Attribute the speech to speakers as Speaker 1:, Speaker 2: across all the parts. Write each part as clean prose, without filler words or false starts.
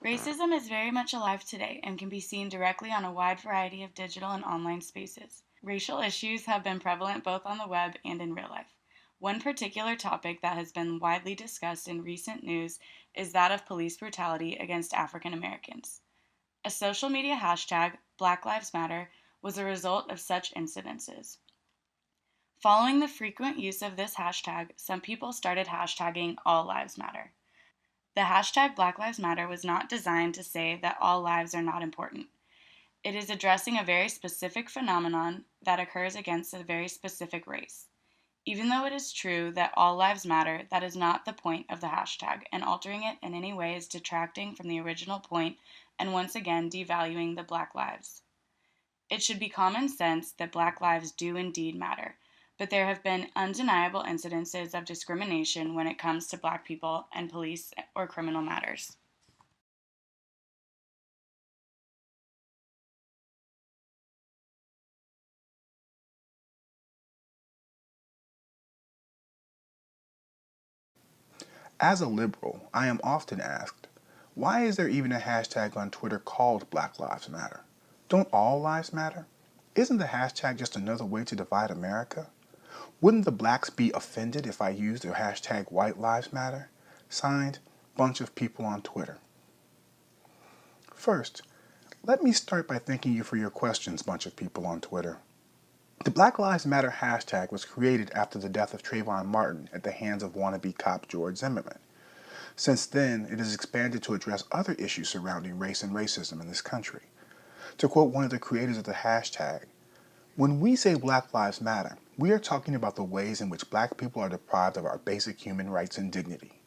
Speaker 1: Racism is very much alive today and can be seen directly on a wide variety of digital and online spaces. Racial issues have been prevalent both on the web and in real life. One particular topic that has been widely discussed in recent news is that of police brutality against African Americans. A social media hashtag, Black Lives Matter, was a result of such incidences. Following the frequent use of this hashtag, some people started hashtagging All Lives Matter. The hashtag Black Lives Matter was not designed to say that all lives are not important. It is addressing a very specific phenomenon that occurs against a very specific race. Even though it is true that all lives matter, that is not the point of the hashtag, and altering it in any way is detracting from the original point and once again devaluing the Black lives. It should be common sense that Black lives do indeed matter, but there have been undeniable incidences of discrimination when it comes to Black people and police or criminal matters.
Speaker 2: As a liberal, I am often asked, why is there even a hashtag on Twitter called Black Lives Matter? Don't all lives matter? Isn't the hashtag just another way to divide America? Wouldn't the blacks be offended if I used the hashtag White Lives Matter? Signed, bunch of people on Twitter. First, let me start by thanking you for your questions, bunch of people on Twitter. The Black Lives Matter hashtag was created after the death of Trayvon Martin at the hands of wannabe cop George Zimmerman. Since then, it has expanded to address other issues surrounding race and racism in this country. To quote one of the creators of the hashtag, "When we say Black Lives Matter, we are talking about the ways in which black people are deprived of our basic human rights and dignity."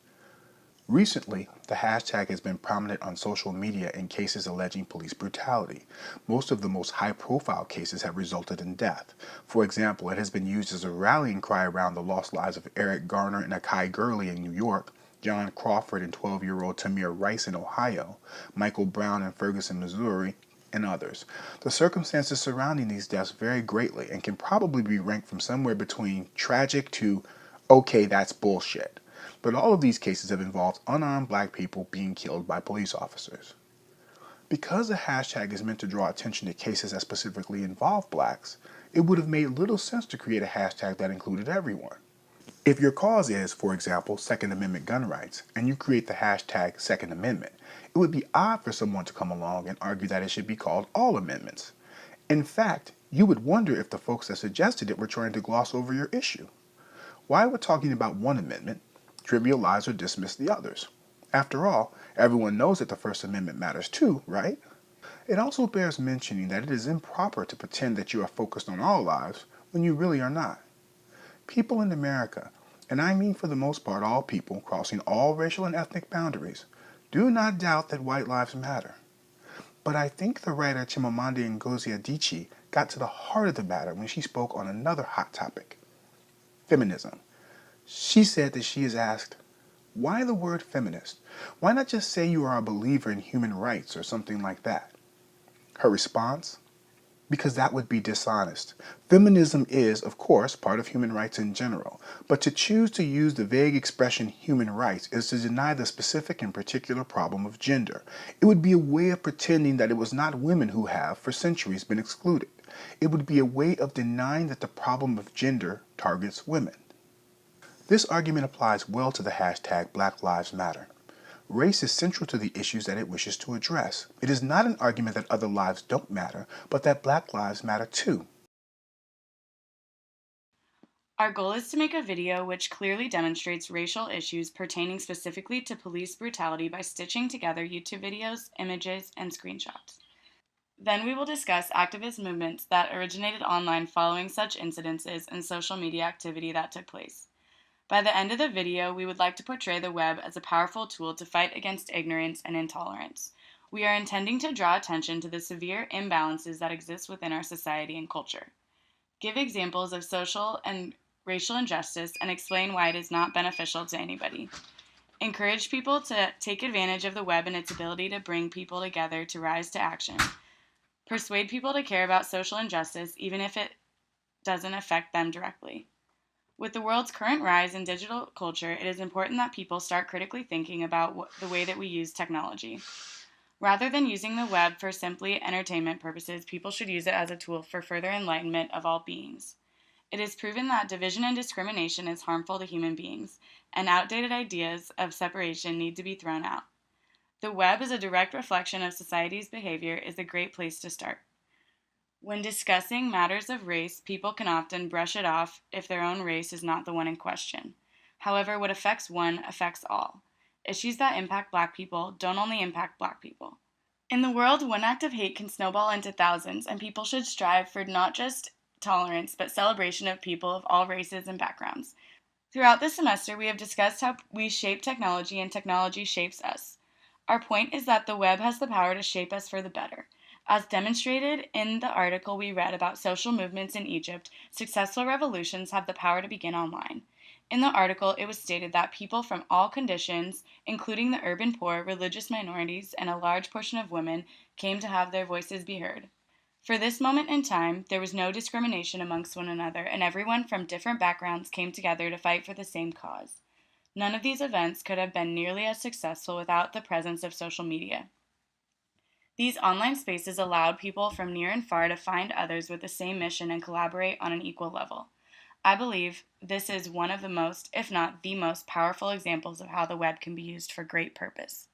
Speaker 2: Recently, the hashtag has been prominent on social media in cases alleging police brutality. Most of the most high-profile cases have resulted in death. For example, it has been used as a rallying cry around the lost lives of Eric Garner and Akai Gurley in New York, John Crawford and 12-year-old Tamir Rice in Ohio, Michael Brown in Ferguson, Missouri, and others. The circumstances surrounding these deaths vary greatly and can probably be ranked from somewhere between tragic to, okay, that's bullshit. But all of these cases have involved unarmed black people being killed by police officers. Because the hashtag is meant to draw attention to cases that specifically involve blacks, it would have made little sense to create a hashtag that included everyone. If your cause is, for example, Second Amendment gun rights, and you create the hashtag Second Amendment, it would be odd for someone to come along and argue that it should be called all amendments. In fact, you would wonder if the folks that suggested it were trying to gloss over your issue. Why would talking about one amendment trivialize or dismiss the others? After all, everyone knows that the First Amendment matters too, right? It also bears mentioning that it is improper to pretend that you are focused on all lives when you really are not. People in America, and I mean for the most part all people crossing all racial and ethnic boundaries, do not doubt that white lives matter. But I think the writer Chimamanda Ngozi Adichie got to the heart of the matter when she spoke on another hot topic, feminism. She said that she is asked, why the word feminist? Why not just say you are a believer in human rights or something like that? Her response? Because that would be dishonest. Feminism is, of course, part of human rights in general, but to choose to use the vague expression human rights is to deny the specific and particular problem of gender. It would be a way of pretending that it was not women who have, for centuries, been excluded. It would be a way of denying that the problem of gender targets women. This argument applies well to the hashtag Black Lives Matter. Race is central to the issues that it wishes to address. It is not an argument that other lives don't matter, but that black lives matter too.
Speaker 1: Our goal is to make a video which clearly demonstrates racial issues pertaining specifically to police brutality by stitching together YouTube videos, images, and screenshots. Then we will discuss activist movements that originated online following such incidences and social media activity that took place. By the end of the video, we would like to portray the web as a powerful tool to fight against ignorance and intolerance. We are intending to draw attention to the severe imbalances that exist within our society and culture, give examples of social and racial injustice, and explain why it is not beneficial to anybody. Encourage people to take advantage of the web and its ability to bring people together to rise to action. Persuade people to care about social injustice even if it doesn't affect them directly. With the world's current rise in digital culture, it is important that people start critically thinking about the way that we use technology. Rather than using the web for simply entertainment purposes, people should use it as a tool for further enlightenment of all beings. It is proven that division and discrimination is harmful to human beings, and outdated ideas of separation need to be thrown out. The web is a direct reflection of society's behavior is a great place to start. When discussing matters of race, people can often brush it off if their own race is not the one in question. However, what affects one affects all. Issues that impact black people don't only impact black people. In the world, one act of hate can snowball into thousands, and people should strive for not just tolerance, but celebration of people of all races and backgrounds. Throughout this semester, we have discussed how we shape technology and technology shapes us. Our point is that the web has the power to shape us for the better. As demonstrated in the article we read about social movements in Egypt, successful revolutions have the power to begin online. In the article, it was stated that people from all conditions, including the urban poor, religious minorities, and a large portion of women, came to have their voices be heard. For this moment in time, there was no discrimination amongst one another, and everyone from different backgrounds came together to fight for the same cause. None of these events could have been nearly as successful without the presence of social media. These online spaces allowed people from near and far to find others with the same mission and collaborate on an equal level. I believe this is one of the most, if not the most, powerful examples of how the web can be used for great purpose.